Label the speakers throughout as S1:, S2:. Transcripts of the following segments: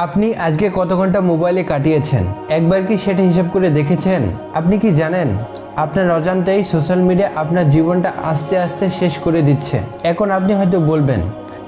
S1: আপনি আজকে কত ঘন্টা মোবাইলে কাটিয়েছেন একবার কি সেটা হিসাব করে দেখেছেন? আপনি কি জানেন আপনার অজান্তেই সোশ্যাল মিডিয়া আপনার জীবনটা আস্তে আস্তে শেষ করে দিচ্ছে। এখন আপনি হয়তো বলবেন,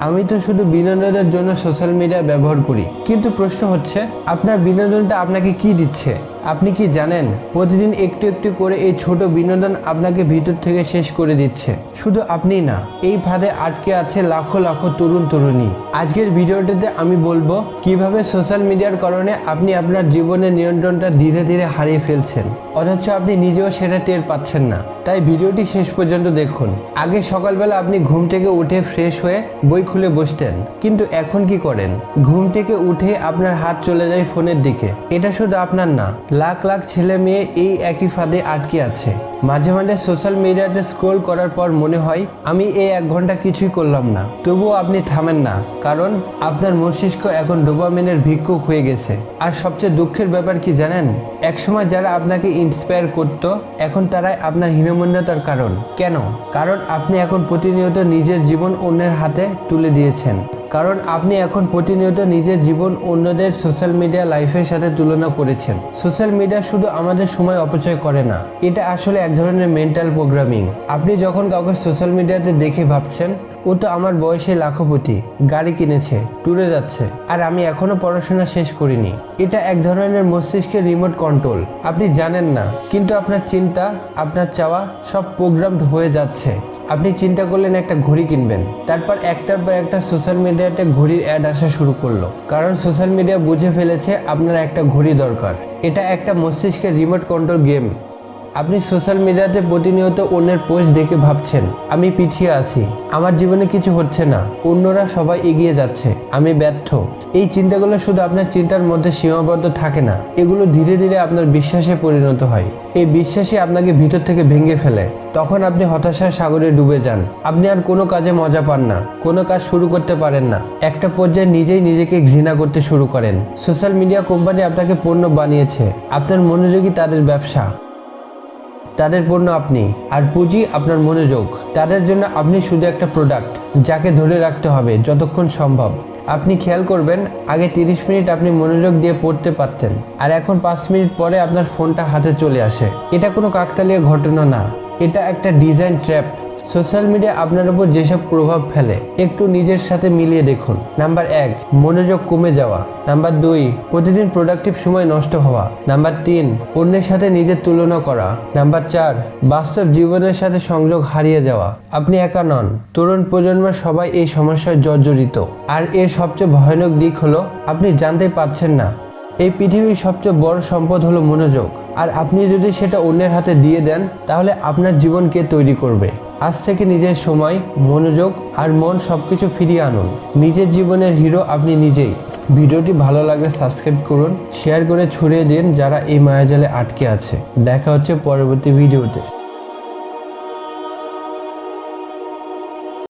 S1: আমি তো শুধু বিনোদনের জন্য সোশ্যাল মিডিয়া ব্যবহার করি, কিন্তু প্রশ্ন হচ্ছে আপনার বিনোদনটা আপনাকে কি দিচ্ছে? আপনি কি জানেন প্রতিদিন একটু একটু করে এই ছোট বিনোদন আপনাকে ভিতর থেকে শেষ করে দিচ্ছে। শুধু আপনি না, এই ফাঁদে আটকে আছে লাখো লাখো তরুণ তরুণী। আজকের ভিডিওটিতে আমি বলবো কিভাবে সোশ্যাল মিডিয়ার কারণে আপনি আপনার জীবনের নিয়ন্ত্রণটা ধীরে ধীরে হারিয়ে ফেলছেন, অথচ আপনি নিজেও সেটা টের পাচ্ছেন না। তাই ভিডিওটি শেষ পর্যন্ত দেখুন। আগে সকালবেলা আপনি ঘুম থেকে উঠে ফ্রেশ হয়ে বই খুলে বসতেন, কিন্তু এখন কি করেন? ঘুম থেকে উঠে আপনার হাত চলে যায় ফোনের দিকে। এটা শুধু আপনার না, লাখ লাখ ছেলে মেয়ে এই একই ফাঁদে আটকে আছে। মাঝে মাঝে সোশ্যাল মিডিয়াতে স্ক্রোল করার পর মনে হয় আমি এই 1 ঘন্টা কিছুই করলাম না। তবুও আপনি থামেন না, কারণ আপনার মস্তিষ্ক এখন ডোপামিনের ভিক্ষুক হয়ে গেছে। আর সবচেয়ে দুঃখের ব্যাপার কি জানেন? একসময় যারা আপনাকে ইন্সপায়ার করত, এখন তারাই আপনার হীনমন্যতার কারণ। কেন? কারণ আপনি এখন প্রতিনিয়ত নিজের জীবন অন্যের হাতে তুলে দিয়েছেন। নিজের জীবন অন্যদের সোশ্যাল মিডিয়া লাইফের সাথে তুলনা করেছেন। সোশ্যাল মিডিয়া শুধু আমাদের সময় অপচয় করে না, এটা আসলে এক ধরনের মেন্টাল প্রোগ্রামিং। আপনি যখন কাউকে সোশ্যাল মিডিয়াতে দেখে ভাবছেন, ও তো আমার বয়সে লাখপতি, গাড়ি কিনেছে, ট্যুরে যাচ্ছে, আর আমি এখনো পড়াশোনা শেষ করিনি। এটা এক ধরনের মস্তিষ্কের রিমোট কন্ট্রোল। আপনি জানেন না, কিন্তু আপনার চিন্তা, আপনার চাওয়া সব প্রোগ্রামড হয়ে যাচ্ছে। আপনি চিন্তা করলেন একটা ঘড়ি কিনবেন, তারপর একটার পর একটা সোশ্যাল মিডিয়াতে ঘড়ির অ্যাড আসা শুরু করলো, কারণ সোশ্যাল মিডিয়া বুঝে ফেলেছে আপনার একটা ঘড়ি দরকার। এটা একটা মস্তিষ্কের রিমোট কন্ট্রোল গেম। আপনি সোশ্যাল মিডিয়াতে প্রতিনিয়ত অন্যের পোস্ট দেখে ভাবছেন, আমি পিছিয়ে আছি, আমার জীবনে কিছু হচ্ছে না, অন্যরা সবাই এগিয়ে যাচ্ছে, আমি ব্যর্থ। এই চিন্তাগুলো শুধু আপনার চিন্তার মধ্যে সীমাবদ্ধ থাকে না, এগুলো ধীরে ধীরে আপনার বিশ্বাসে পরিণত হয়। এই বিশ্বাসই আপনাকে ভিতর থেকে ভেঙে ফেলে। তখন আপনি হতাশার সাগরে ডুবে যান। আপনি আর কোনো কাজে মজা পান না, কোনো কাজ শুরু করতে পারেন না। একটা পর্যায়ে নিজেই নিজেকে ঘৃণা করতে শুরু করেন। সোশ্যাল মিডিয়া কোম্পানি আপনাকে পণ্য বানিয়েছে, আপনার মনোযোগী তাদের ব্যবসা, তাদের পণ্য আপনি, আর পুঁজি আপনার মনোযোগ। তাদের জন্য আপনি শুধু একটা প্রোডাক্ট, যাকে ধরে রাখতে হবে যতক্ষণ সম্ভব। আপনি খেয়াল করবেন, আগে 30 মিনিট আপনি মনোযোগ দিয়ে পড়তে পারতেন, আর এখন 5 মিনিট পরে আপনার ফোনটা হাতে চলে আসে। এটা কোনো কাকতালীয় ঘটনা না, এটা একটা ডিজাইন ট্র্যাপ। সোশ্যাল মিডিয়া আপনার উপর যেসব প্রভাব ফেলে একটু নিজের সাথে মিলিয়ে দেখুন। নাম্বার 1, মনোযোগ কমে যাওয়া। নাম্বার 2, প্রতিদিন প্রোডাক্টিভ সময় নষ্ট হওয়া। নাম্বার 3, অন্যের সাথে নিজের তুলনা করা। নাম্বার 4, বাস্তব জীবনের সাথে সংযোগ হারিয়ে যাওয়া। আপনি একা নন, তরুণ প্রজন্মের সবাই এই সমস্যায় জর্জরিত। আর এর সবচেয়ে ভয়ানক দিক হলো আপনি জানতে পারছেন না এই পৃথিবীর সবচেয়ে বড় সম্পদ হলো মনোযোগ। আর আপনি যদি সেটা অন্যের হাতে দিয়ে দেন, তাহলে আপনার জীবন কে তৈরি করবে? আজ থেকে নিজের সময়, মনোযোগ আর মন সবকিছু ফিরিয়ে আনুন। নিজের জীবনের হিরো আপনি নিজেই। ভিডিওটি ভালো লাগলে সাবস্ক্রাইব করুন, শেয়ার করে ছড়িয়ে দিন যারা এই মায়াজালে আটকে আছে। দেখা হচ্ছে পরবর্তী ভিডিওতে।